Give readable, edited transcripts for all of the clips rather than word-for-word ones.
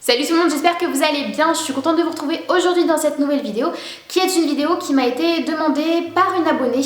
Salut tout le monde, j'espère que vous allez bien. Je suis contente de vous retrouver aujourd'hui dans cette nouvelle vidéo qui est une vidéo qui m'a été demandée par une abonnée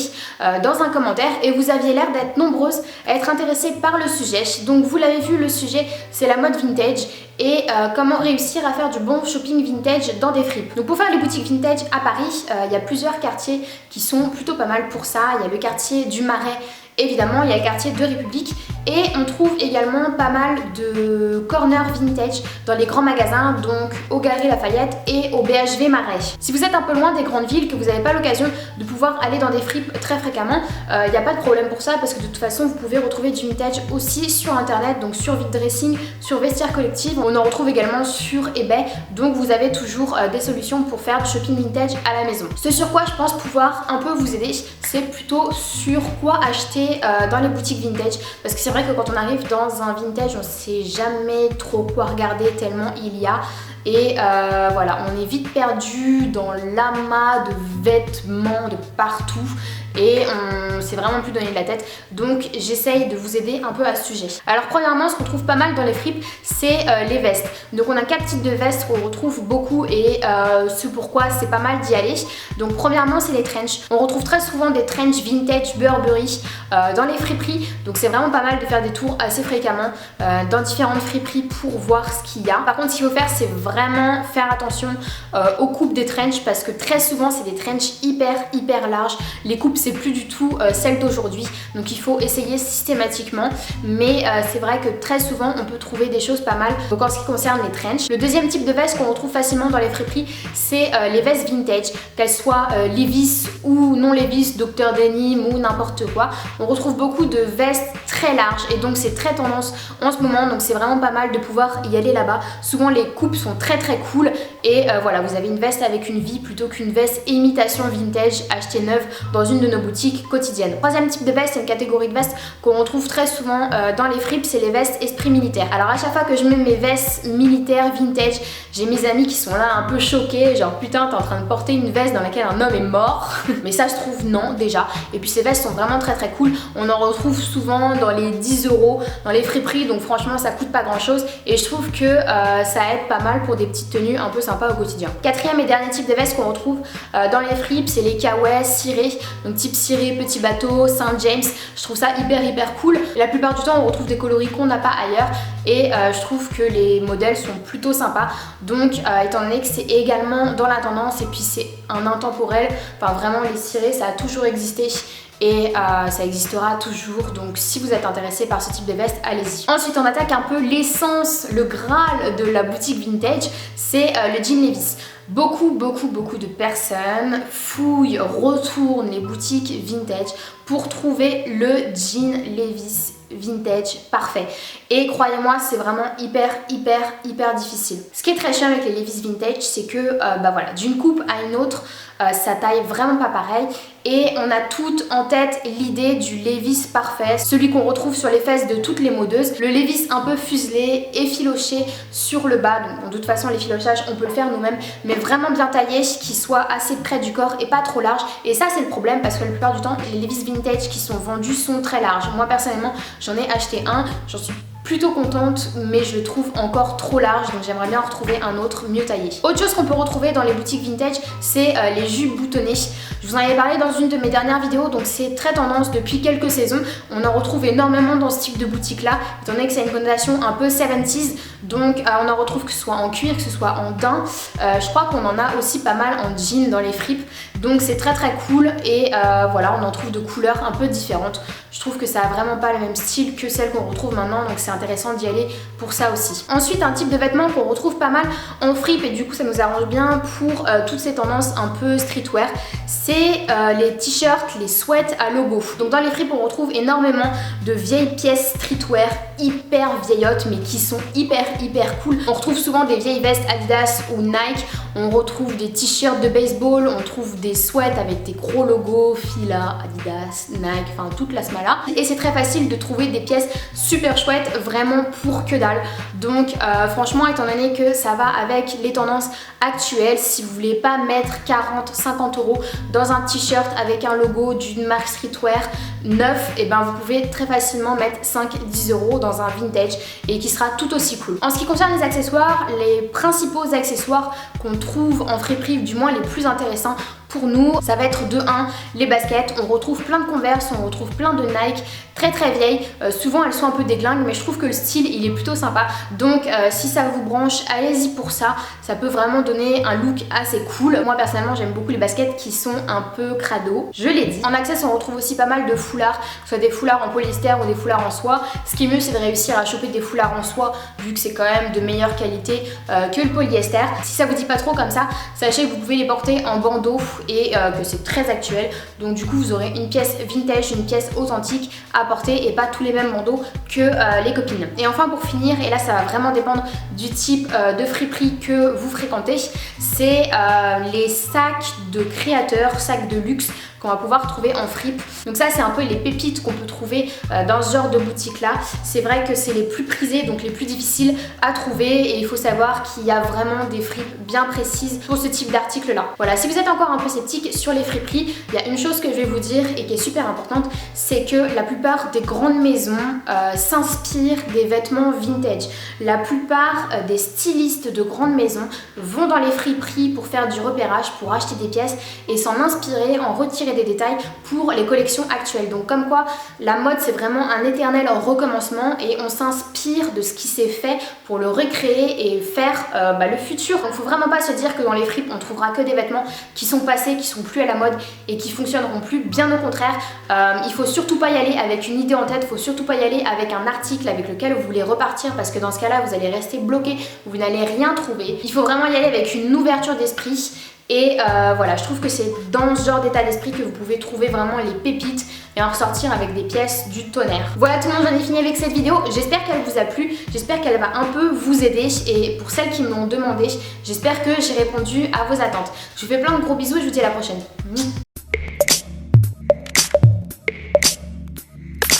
dans un commentaire et vous aviez l'air d'être nombreuses à être intéressées par le sujet. Donc vous l'avez vu, le sujet c'est la mode vintage et comment réussir à faire du bon shopping vintage dans des fripes. Donc pour faire les boutiques vintage à Paris, il y a plusieurs quartiers qui sont plutôt pas mal pour ça. Il y a le quartier du Marais, évidemment, il y a le quartier de République et on trouve également pas mal de corners vintage dans les grands magasins, donc au Galeries Lafayette et au BHV Marais. Si vous êtes un peu loin des grandes villes, que vous n'avez pas l'occasion de pouvoir aller dans des fripes très fréquemment, il n'y a pas de problème pour ça parce que de toute façon vous pouvez retrouver du vintage aussi sur internet, donc sur Vide Dressing, sur Vestiaire Collective, on en retrouve également sur eBay, donc vous avez toujours des solutions pour faire du shopping vintage à la maison. Ce sur quoi je pense pouvoir un peu vous aider, c'est plutôt sur quoi acheter dans les boutiques vintage, parce que c'est vrai que quand on arrive dans un vintage on sait jamais trop quoi regarder tellement il y a et voilà, on est vite perdu dans l'amas de vêtements de partout et on s'est vraiment plus donné de la tête, donc j'essaye de vous aider un peu à ce sujet. Alors premièrement, ce qu'on trouve pas mal dans les fripes, c'est les vestes. Donc on a 4 types de vestes qu'on retrouve beaucoup et ce pourquoi c'est pas mal d'y aller. Donc premièrement, c'est les trench. On retrouve très souvent des trench vintage Burberry dans les friperies, donc c'est vraiment pas mal de faire des tours assez fréquemment dans différentes friperies pour voir ce qu'il y a. Par contre, ce qu'il faut faire, c'est vraiment faire attention aux coupes des trench parce que très souvent c'est des trench hyper larges. Les coupes c'est plus du tout celles d'aujourd'hui, donc il faut essayer systématiquement, mais c'est vrai que très souvent on peut trouver des choses pas mal. Donc en ce qui concerne les trench, le deuxième type de veste qu'on retrouve facilement dans les friperies, c'est les vestes vintage, qu'elles soient Levi's ou non Levi's, Dr Denim ou n'importe quoi. On retrouve beaucoup de vestes très larges et donc c'est très tendance en ce moment, donc c'est vraiment pas mal de pouvoir y aller là-bas. Souvent les coupes sont très cool et voilà, vous avez une veste avec une vie plutôt qu'une veste imitation vintage achetée neuve dans une de nos boutiques quotidiennes. Troisième type de veste, c'est une catégorie de vestes qu'on retrouve très souvent dans les fripes, c'est les vestes esprit militaire. Alors à chaque fois que je mets mes vestes militaires vintage, j'ai mes amis qui sont là un peu choqués, genre putain t'es en train de porter une veste dans laquelle un homme est mort. Mais ça je trouve non déjà, et puis ces vestes sont vraiment très cool. On en retrouve souvent dans les 10 € dans les friperies, donc franchement ça coûte pas grand chose et je trouve que ça aide pas mal pour des petites tenues un peu sympas au quotidien. Quatrième et dernier type de veste qu'on retrouve dans les fripes, c'est les kawaii cirés, donc type ciré, petit bateau, Saint James. Je trouve ça hyper cool. La plupart du temps on retrouve des coloris qu'on n'a pas ailleurs et je trouve que les modèles sont plutôt sympas, donc étant donné que c'est également dans la tendance et puis c'est un intemporel, enfin vraiment les cirés ça a toujours existé et ça existera toujours, donc si vous êtes intéressé par ce type de veste, allez-y. Ensuite on attaque un peu l'essence, le graal de la boutique vintage, c'est le jean Levi's. Beaucoup de personnes fouillent, retournent les boutiques vintage pour trouver le jean Levi's vintage parfait, et croyez-moi c'est vraiment hyper difficile. Ce qui est très chiant avec les Levi's vintage, c'est que bah voilà, d'une coupe à une autre ça taille vraiment pas pareil et on a toutes en tête l'idée du Levi's parfait, celui qu'on retrouve sur les fesses de toutes les modeuses, le Levi's un peu fuselé, effiloché sur le bas, donc de toute façon l'effilochage on peut le faire nous-mêmes, mais vraiment bien taillé, qui soit assez près du corps et pas trop large, et ça c'est le problème parce que la plupart du temps les Levi's vintage qui sont vendus sont très larges. Moi personnellement j'en ai acheté un, j'en suis plutôt contente, mais je le trouve encore trop large, donc j'aimerais bien en retrouver un autre mieux taillé. Autre chose qu'on peut retrouver dans les boutiques vintage, c'est les jupes boutonnées. Je vous en avais parlé dans une de mes dernières vidéos, donc c'est très tendance depuis quelques saisons. On en retrouve énormément dans ce type de boutique là, étant donné que c'est une connotation un peu 70s, donc on en retrouve que ce soit en cuir, que ce soit en daim. Je crois qu'on en a aussi pas mal en jean dans les fripes, donc c'est très cool et voilà, on en trouve de couleurs un peu différentes. Je trouve que ça a vraiment pas le même style que celle qu'on retrouve maintenant, donc c'est intéressant d'y aller pour ça aussi. Ensuite, un type de vêtement qu'on retrouve pas mal en fripe et du coup ça nous arrange bien pour toutes ces tendances un peu streetwear, c'est les t-shirts, les sweats à logo. Donc dans les fripes on retrouve énormément de vieilles pièces streetwear hyper vieillottes mais qui sont hyper cool. On retrouve souvent des vieilles vestes Adidas ou Nike, on retrouve des t-shirts de baseball, on trouve des sweats avec des gros logos, Fila, Adidas, Nike, enfin toute la smala. Et c'est très facile de trouver des pièces super chouettes, vraiment pour que dalle. Donc franchement, étant donné que ça va avec les tendances actuelles, si vous voulez pas mettre 40-50 € dans un t-shirt avec un logo d'une marque streetwear neuf, et ben vous pouvez très facilement mettre 5-10 € dans un vintage et qui sera tout aussi cool. En ce qui concerne les accessoires, les principaux accessoires qu'on trouve en friperie, du moins les plus intéressants pour nous, ça va être de 1, les baskets. On retrouve plein de Converse, on retrouve plein de Nike très vieilles. Souvent elles sont un peu déglingues, mais je trouve que le style il est plutôt sympa. Donc si ça vous branche, allez-y pour ça. Ça peut vraiment donner un look assez cool. Moi personnellement j'aime beaucoup les baskets qui sont un peu crado, je l'ai dit. En access on retrouve aussi pas mal de foulards, que ce soit des foulards en polyester ou des foulards en soie. Ce qui est mieux c'est de réussir à choper des foulards en soie, vu que c'est quand même de meilleure qualité que le polyester. Si ça vous dit pas trop comme ça, sachez que vous pouvez les porter en bandeau et que c'est très actuel. Donc du coup vous aurez une pièce vintage, une pièce authentique à porter et pas tous les mêmes bandeaux que les copines. Et enfin pour finir, et là ça va vraiment dépendre du type de friperie que vous fréquentez, c'est les sacs de créateurs, sacs de luxe qu'on va pouvoir trouver en fripe. Donc ça c'est un peu les pépites qu'on peut trouver dans ce genre de boutique là. C'est vrai que c'est les plus prisés, donc les plus difficiles à trouver, et il faut savoir qu'il y a vraiment des fripes bien précises pour ce type d'article là. Voilà, si vous êtes encore un peu sceptique sur les friperies, il y a une chose que je vais vous dire et qui est super importante, c'est que la plupart des grandes maisons s'inspirent des vêtements vintage. La plupart des stylistes de grandes maisons vont dans les friperies pour faire du repérage, pour acheter des pièces et s'en inspirer, en retirer des détails pour les collections actuelles. Donc comme quoi la mode c'est vraiment un éternel recommencement et on s'inspire de ce qui s'est fait pour le recréer et faire le futur. Donc faut vraiment pas se dire que dans les fripes on trouvera que des vêtements qui sont passés, qui sont plus à la mode et qui fonctionneront plus. Bien au contraire, il faut surtout pas y aller avec une idée en tête, faut surtout pas y aller avec un article avec lequel vous voulez repartir, parce que dans ce cas là vous allez rester bloqué, vous n'allez rien trouver. Il faut vraiment y aller avec une ouverture d'esprit. Et voilà, je trouve que c'est dans ce genre d'état d'esprit que vous pouvez trouver vraiment les pépites et en ressortir avec des pièces du tonnerre. Voilà tout le monde, j'en ai fini avec cette vidéo. J'espère qu'elle vous a plu, j'espère qu'elle va un peu vous aider. Et pour celles qui me l'ont demandé, j'espère que j'ai répondu à vos attentes. Je vous fais plein de gros bisous et je vous dis à la prochaine.